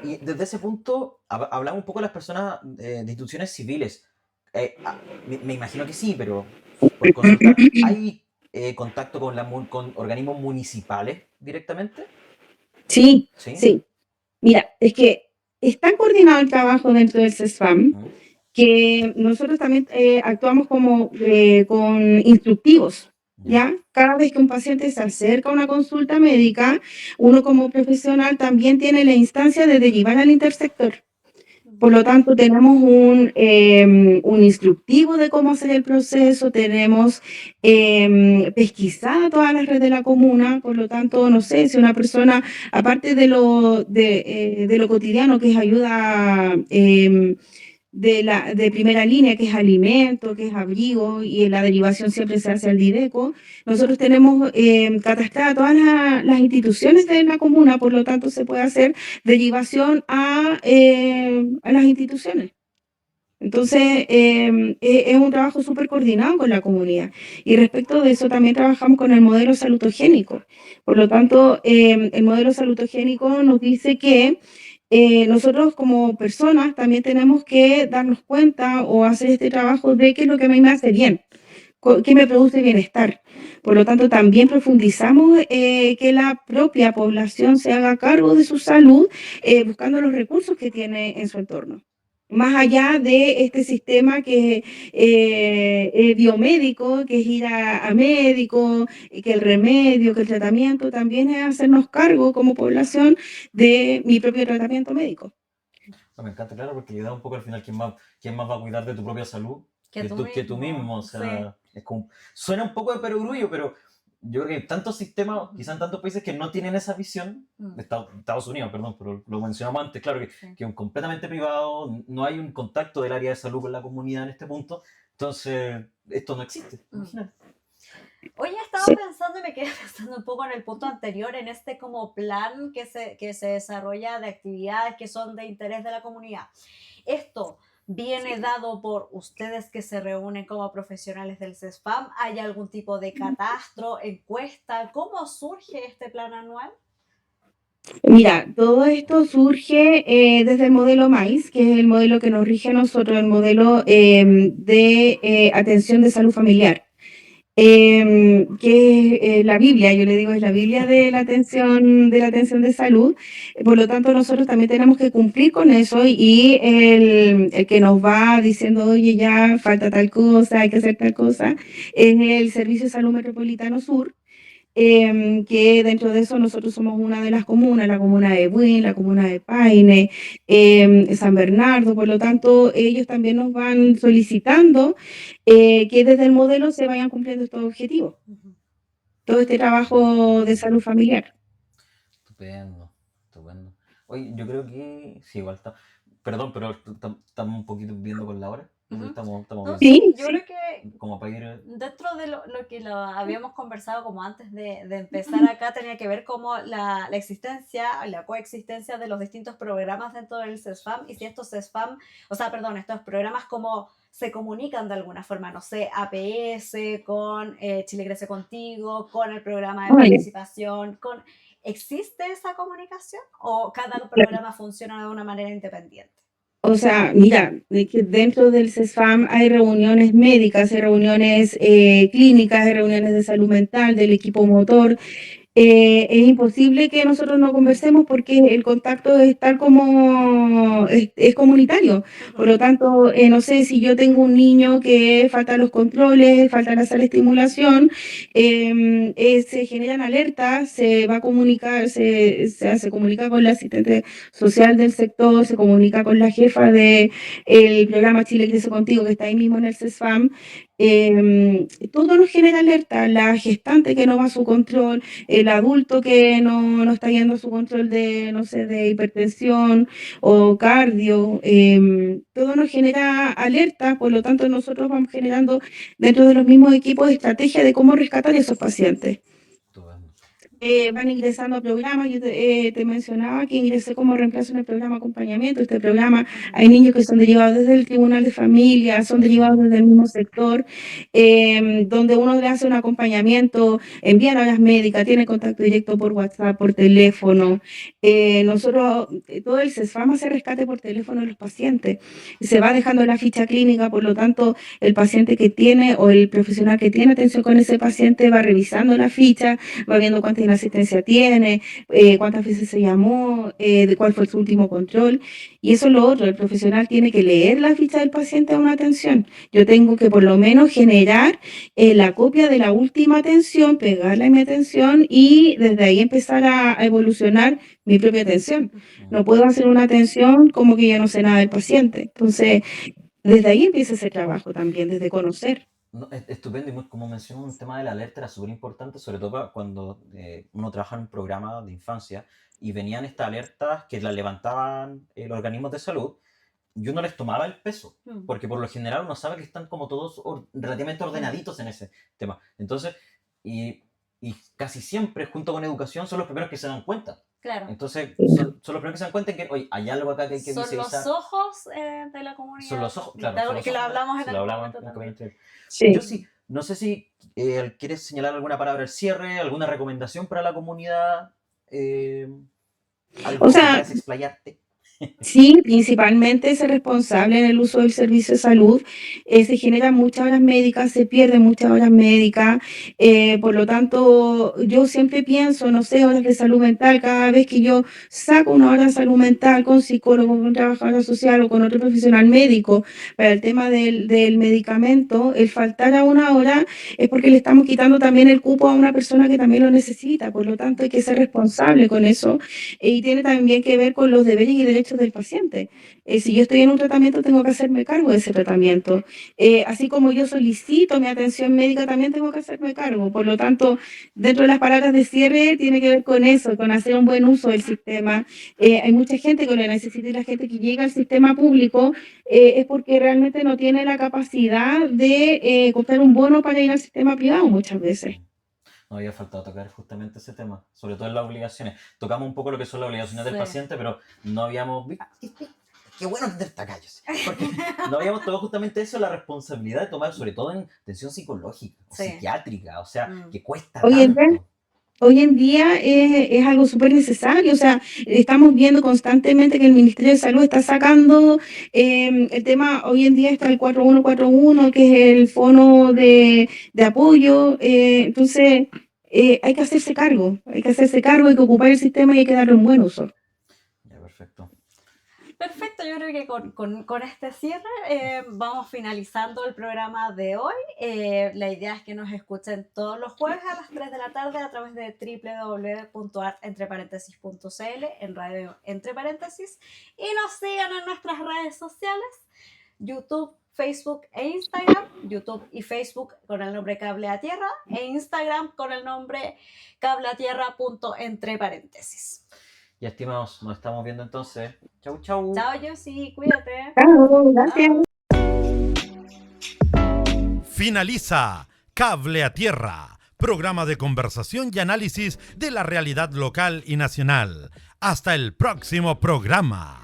Y desde ese punto hablamos un poco de las personas de instituciones civiles. Me imagino que sí, pero por consultar, ¿hay contacto con organismos municipales directamente? Sí, Sí. sí. Mira, es que está coordinado el trabajo dentro del CESFAM, que nosotros también actuamos como con instructivos, ¿ya? Cada vez que un paciente se acerca a una consulta médica, uno como profesional también tiene la instancia de derivar al intersector. Por lo tanto, tenemos un instructivo de cómo hacer el proceso, tenemos pesquisada todas las redes de la comuna. Por lo tanto, no sé, si una persona, aparte de lo cotidiano, que es ayuda de primera línea, que es alimento, que es abrigo, y la derivación siempre se hace al Dideco. Nosotros tenemos catastradas todas las instituciones de la comuna, por lo tanto se puede hacer derivación a las instituciones. Entonces, es un trabajo súper coordinado con la comunidad. Y respecto de eso, también trabajamos con el modelo salutogénico. Por lo tanto, el modelo salutogénico nos dice que nosotros como personas también tenemos que darnos cuenta o hacer este trabajo de qué es lo que a mí me hace bien, qué me produce bienestar. Por lo tanto, también profundizamos que la propia población se haga cargo de su salud, buscando los recursos que tiene en su entorno. Más allá de este sistema que es biomédico, que es ir a médico, y que el remedio, que el tratamiento, también es hacernos cargo como población de mi propio tratamiento médico. Me encanta, claro, porque le da un poco al final quién más va a cuidar de tu propia salud que tú mismo. O sea, sí. Es como, suena un poco de perogrullo, pero yo creo que hay tantos sistemas, quizás en tantos países que no tienen esa visión, Estados Unidos, perdón, pero lo mencionamos antes, claro, que es completamente privado, no hay un contacto del área de salud con la comunidad en este punto, entonces esto no existe, imagínate. Oye, estaba pensando y me quedé pensando un poco en el punto anterior, en este como plan que se desarrolla de actividades que son de interés de la comunidad. Esto viene dado por ustedes que se reúnen como profesionales del CESFAM. ¿Hay algún tipo de catastro, encuesta? ¿Cómo surge este plan anual? Mira, todo esto surge desde el modelo MAIS, que es el modelo que nos rige a nosotros, el modelo de atención de salud familiar. Que es la Biblia, yo le digo, es la Biblia de la atención de salud. Por lo tanto, nosotros también tenemos que cumplir con eso, y el que nos va diciendo, oye, ya falta tal cosa, hay que hacer tal cosa, es el Servicio de Salud Metropolitano Sur. que dentro de eso nosotros somos una de las comunas, la comuna de Buin, la comuna de Paine, San Bernardo, por lo tanto ellos también nos van solicitando que desde el modelo se vayan cumpliendo estos objetivos, Ujú. todo este trabajo de salud familiar. Estupendo, estupendo. Oye, yo creo que sí, igual está. Perdón, pero estamos un poquito viendo con la hora. Ujú. Estamos No, viendo. Sí, yo creo que Como para ir. dentro de lo que lo habíamos conversado como antes de empezar acá, tenía que ver como la existencia, la coexistencia de los distintos programas dentro del CESFAM y si estos CESFAM, o sea, perdón, estos programas como se comunican de alguna forma, no sé, APS con Chile Crece Contigo, con el programa de oye, participación, con... ¿Existe esa comunicación o cada programa funciona de una manera independiente? o sea, mira, de que dentro del CESFAM hay reuniones médicas, hay reuniones clínicas, hay reuniones de salud mental, del equipo motor. Es imposible que nosotros no conversemos porque el contacto es tal como es comunitario. Por lo tanto, no sé si yo tengo un niño que falta los controles, falta la sala de estimulación, se generan alertas, se va a comunicar, se comunica con la asistente social del sector, se comunica con la jefa del programa Chile Crece Contigo, que está ahí mismo en el CESFAM. Todo nos genera alerta, la gestante que no va a su control, el adulto que no está yendo a su control de, no sé, de hipertensión o cardio, todo nos genera alerta, por lo tanto nosotros vamos generando dentro de los mismos equipos estrategias de cómo rescatar a esos pacientes. Estupendo. Van ingresando a programas, yo te mencionaba que ingresé como reemplazo en el programa acompañamiento. Este programa, hay niños que son derivados desde el Tribunal de Familia, son derivados desde el mismo sector, donde uno le hace un acompañamiento, envían a las médicas, tiene contacto directo por WhatsApp, por teléfono. Nosotros, todo el CESFAM hace rescate por teléfono de los pacientes. Se va dejando la ficha clínica, por lo tanto, el paciente que tiene o el profesional que tiene atención con ese paciente va revisando la ficha, va viendo cuánta inasistencia tiene, cuántas veces se llamó, de cuál fue su último control. Y eso es lo otro, el profesional tiene que leer la ficha del paciente a una atención. Yo tengo que por lo menos generar la copia de la última atención, pegarla en mi atención y desde ahí empezar a evolucionar mi propia atención. No puedo hacer una atención como que yo no sé nada del paciente. Entonces, desde ahí empieza ese trabajo también, desde conocer. No, estupendo, y como mencionó, un tema de la alerta era súper importante, sobre todo cuando uno trabaja en un programa de infancia y venían estas alertas que las levantaban los organismos de salud y uno les tomaba el peso, porque por lo general uno sabe que están como todos relativamente ordenaditos en ese tema. Entonces, y casi siempre junto con educación son los primeros que se dan cuenta. Claro. Entonces, son los primeros que se dan cuenta en que, oye, hay algo acá que hay que son visibilizar. Los ojos de la comunidad. Son los ojos, claro. Claro, Son los que lo ojos, hablamos en lo el hablamos momento también. Sí. Yo sí, no sé si quieres señalar alguna palabra al cierre, alguna recomendación para la comunidad, algo O sea, que quieras explayarte. Sí, principalmente ser responsable en el uso del servicio de salud. Se generan muchas horas médicas, se pierden muchas horas médicas. Por lo tanto, yo siempre pienso, no sé, horas de salud mental. Cada vez que yo saco una hora de salud mental con psicólogo, con trabajadora social o con otro profesional médico para el tema del medicamento, el faltar a una hora es porque le estamos quitando también el cupo a una persona que también lo necesita. Por lo tanto, hay que ser responsable con eso. Y tiene también que ver con los deberes y derechos del paciente. Si yo estoy en un tratamiento, tengo que hacerme cargo de ese tratamiento. Así como yo solicito mi atención médica, también tengo que hacerme cargo. Por lo tanto, dentro de las palabras de cierre, tiene que ver con eso, con hacer un buen uso del sistema. Hay mucha gente que lo necesita y la gente que llega al sistema público es porque realmente no tiene la capacidad de comprar un bono para ir al sistema privado muchas veces. No había faltado tocar justamente ese tema, sobre todo en las obligaciones. Tocamos un poco lo que son las obligaciones del paciente, pero no habíamos... Qué bueno tener calles, porque no habíamos tomado justamente eso, la responsabilidad de tomar, sobre todo en atención psicológica o psiquiátrica, o sea, que cuesta tanto. Hoy en día es algo súper necesario, o sea, estamos viendo constantemente que el Ministerio de Salud está sacando el tema, hoy en día está el 4141, que es el fono de apoyo, entonces hay que hacerse cargo, hay que ocupar el sistema y hay que darle un buen uso. Ya, perfecto. Perfecto, yo creo que con este cierre vamos finalizando el programa de hoy. La idea es que nos escuchen todos los jueves a las 3 de la tarde a través de www.artentreparéntesis.cl en Radio Entre Paréntesis y nos sigan en nuestras redes sociales, YouTube, Facebook e Instagram. YouTube y Facebook con el nombre Cable a Tierra e Instagram con el nombre cableatierra.entreparéntesis. Ya, estimados, nos estamos viendo entonces. Chau, chau. Chao, Josie, cuídate. Chao, gracias. Finaliza Cable a Tierra, programa de conversación y análisis de la realidad local y nacional. Hasta el próximo programa.